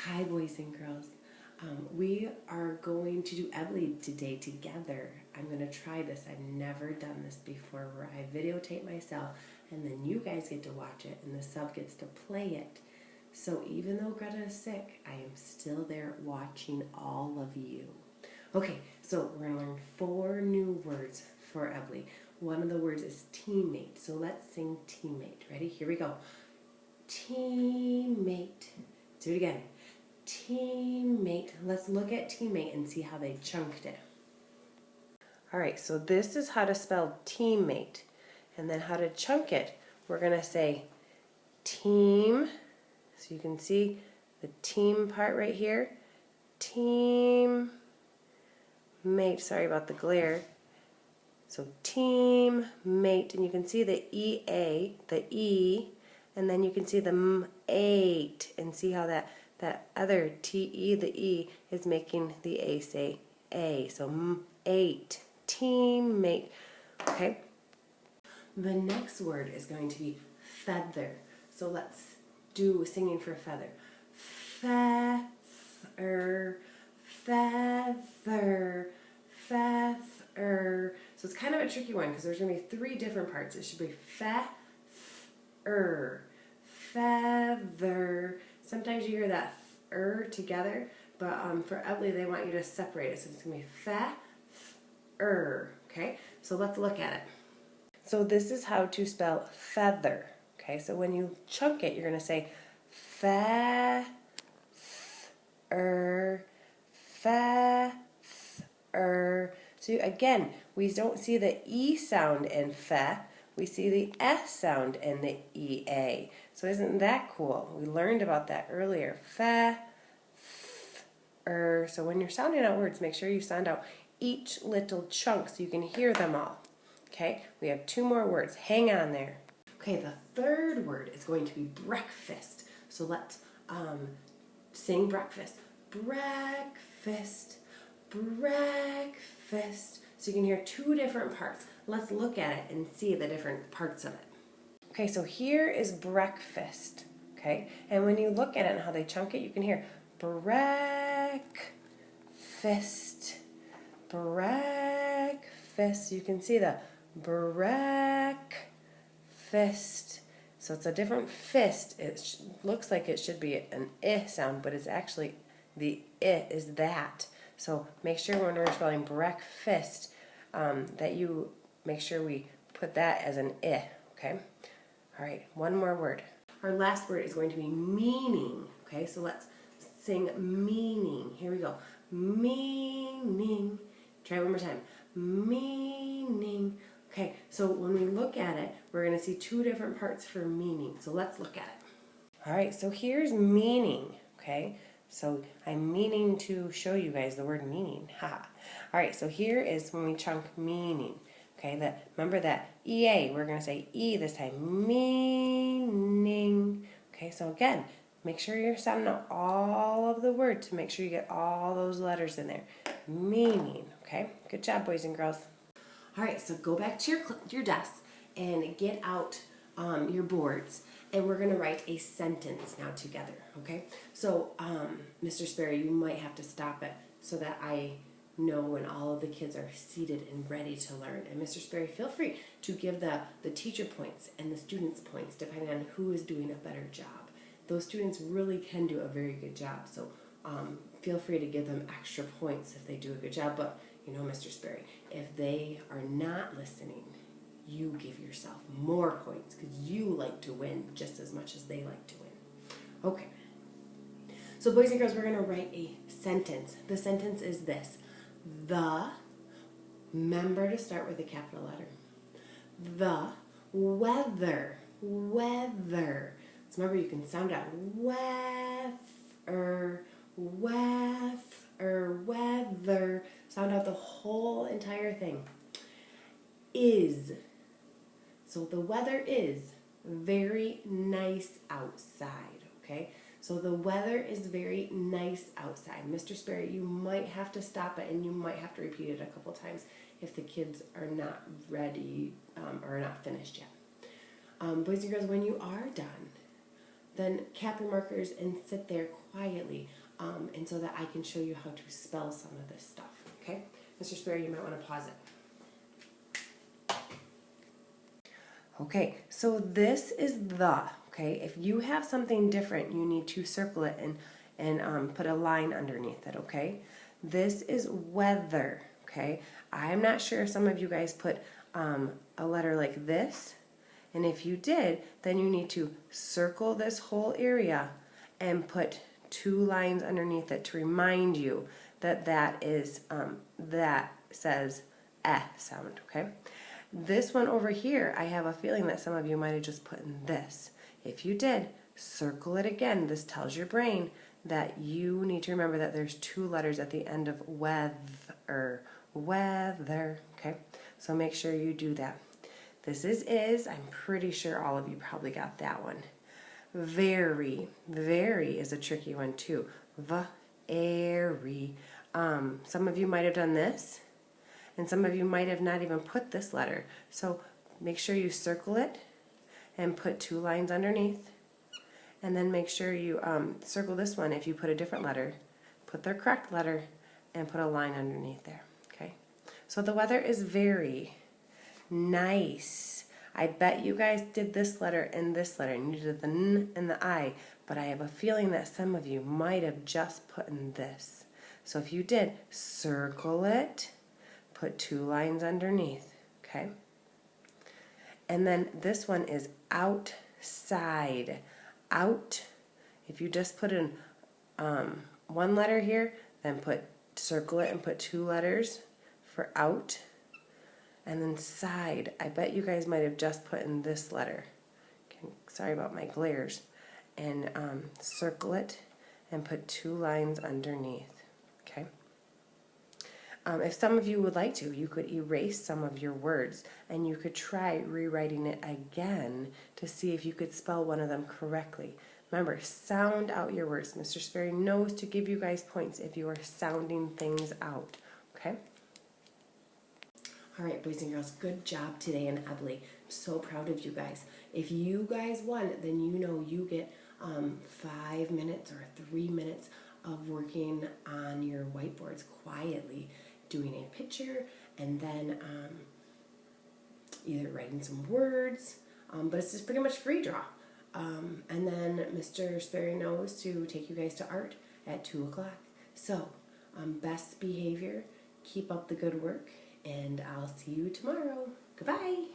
Hi, boys and girls. We are going to do Ebli today together. I'm going to try this. I've never done this before, where I videotape myself and then you guys get to watch it and the sub gets to play it. So even though Greta is sick, I am still there watching all of you. Okay, so we're going to learn 4 new words for Ebli. One of the words is teammate. So let's sing teammate. Ready? Here we go. Teammate. Do it again. Teammate. Let's look at teammate and see how they chunked it. All right, so this is how to spell teammate. And then how to chunk it. We're going to say team. So you can see the team part right here. Teammate. Sorry about the glare. So teammate. And you can see the EA, the E, and then you can see the M8. And see how that other TE, the E, is making the A say A. So M8. Teammate. Okay? The next word is going to be feather. So let's do singing for feather. Feather, feather, feather. So it's kind of a tricky one because there's going to be 3 different parts. It should be feather, feather. Sometimes you hear that together, but for Ebli they want you to separate it. So it's going to be feather. Okay, so let's look at it. So this is how to spell feather. Okay, so when you chunk it, you're going to say feather, feather. So again, we don't see the E sound in fe, we see the S sound in the EA. So isn't that cool? We learned about that earlier. Feather. So when you're sounding out words, make sure you sound out each little chunk so you can hear them all. Okay, we have 2 more words. Hang on there. Okay, the third word is going to be breakfast. So let's sing breakfast. Breakfast, breakfast. So you can hear 2 different parts. Let's look at it and see the different parts of it. Okay, so here is breakfast. Okay, and when you look at it and how they chunk it, you can hear breakfast, breakfast. You can see the breakfast. So it's a different fist. It looks like it should be an I sound, but it's actually the I is that. So make sure when we're spelling breakfast that you make sure we put that as an I, okay? All right, 1 more word. Our last word is going to be meaning, okay? So let's sing meaning. Here we go. Meaning. Try it one more time. Meaning. Okay, so when we look at it, we're going to see 2 different parts for meaning. So let's look at it. All right, so here's meaning, okay? So I'm meaning to show you guys the word meaning. Ha. All right, so here is when we chunk meaning. Okay, remember that EA, we're going to say E this time. Meaning. Okay, so again, make sure you're sounding out all of the words to make sure you get all those letters in there. Meaning, okay? Good job, boys and girls. All right, so go back to your desk and get out your boards, and we're going to write a sentence now together, okay? So, Mr. Sperry, you might have to stop it so that I know when all of the kids are seated and ready to learn. And Mr. Sperry, feel free to give the teacher points and the students points depending on who is doing a better job. Those students really can do a very good job, so feel free to give them extra points if they do a good job. But you know, Mr. Sperry, if they are not listening, you give yourself more points because you like to win just as much as they like to win. Okay. So boys and girls, we're going to write a sentence. The sentence is this. Remember to start with a capital letter. The weather. Weather. So remember, you can sound out weather, weather. Sound out the whole entire thing. Is. So the weather is very nice outside, okay? So the weather is very nice outside. Mr. Sperry, you might have to stop it and you might have to repeat it a couple times if the kids are not ready or not finished yet. Boys and girls, when you are done, then cap your markers and sit there quietly, and so that I can show you how to spell some of this stuff, okay? Mr. Sperry, you might want to pause it. Okay, so this is the, okay? If you have something different, you need to circle it and put a line underneath it, okay? This is weather, okay? I'm not sure if some of you guys put a letter like this, and if you did, then you need to circle this whole area and put 2 lines underneath it to remind you that that is, that says eh sound, okay? This one over here, I have a feeling that some of you might have just put in this. If you did, circle it again. This tells your brain that you need to remember that there's 2 letters at the end of weather, okay? So make sure you do that. This is, I'm pretty sure all of you probably got that one. Very is a tricky one too. Very. Some of you might have done this, and some of you might have not even put this letter. So make sure you circle it and put 2 lines underneath, and then make sure you circle this one if you put a different letter, put the correct letter, and put a line underneath there, okay? So the weather is very nice. I bet you guys did this letter and this letter, and you did the N and the I, but I have a feeling that some of you might have just put in this. So if you did, circle it, put 2 lines underneath, okay? And then this one is outside. Out. If you just put in 1 letter here, then circle it and put 2 letters for out. And then side, I bet you guys might have just put in this letter. Okay, sorry about my glares. And circle it and put 2 lines underneath. Okay. If some of you would like to, you could erase some of your words and you could try rewriting it again to see if you could spell one of them correctly. Remember, sound out your words. Mr. Sperry knows to give you guys points if you are sounding things out. Okay? All right, boys and girls, good job today in Ebli. I'm so proud of you guys. If you guys won, then you know you get 5 minutes or 3 minutes of working on your whiteboards quietly, doing a picture, and then either writing some words, but it's just pretty much free draw. And then Mr. Sperry knows to take you guys to art at 2 o'clock. So, best behavior, keep up the good work, and I'll see you tomorrow. Goodbye.